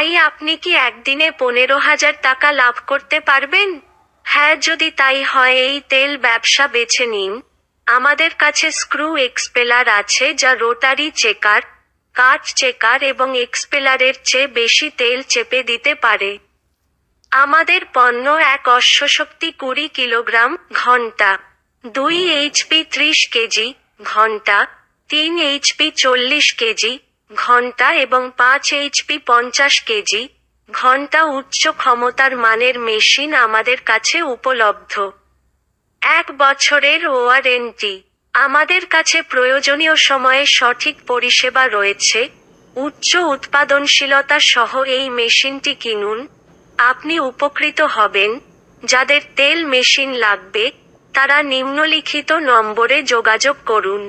ভাই, আপনি কি একদিনে 15,000 টাকা লাভ করতে পারবেন? হ্যাঁ, যদি তাই হয় এই তেল ব্যবসা বেছে নিন। আমাদের কাছে স্ক্রু এক্সপেলার আছে যা রোটারি চেকার, কাঠ চেকার এবং এক্সপেলারের চেয়ে বেশি তেল চেপে দিতে পারে। আমাদের পণ্য 1 অশ্বশক্তি 20 কিলোগ্রাম ঘন্টা, 2 এইচপি 30 কেজি ঘন্টা, 3 এইচপি 40 কেজি ঘন্টা এবং 5 এইচপি 50 কেজি ঘন্টা উচ্চ ক্ষমতার মানের মেশিন আমাদের কাছে উপলব্ধ। 1 বছরের ওয়ারেন্টি। আমাদের কাছে প্রয়োজনীয় সময়ে সঠিক পরিষেবা রয়েছে। উচ্চ উৎপাদনশীলতা সহ এই মেশিনটি কিনুন। আপনি উপকৃত হবেন। যাদের তেল মেশিন লাগবে, তারা নিম্নলিখিত নম্বরে যোগাযোগ করুন।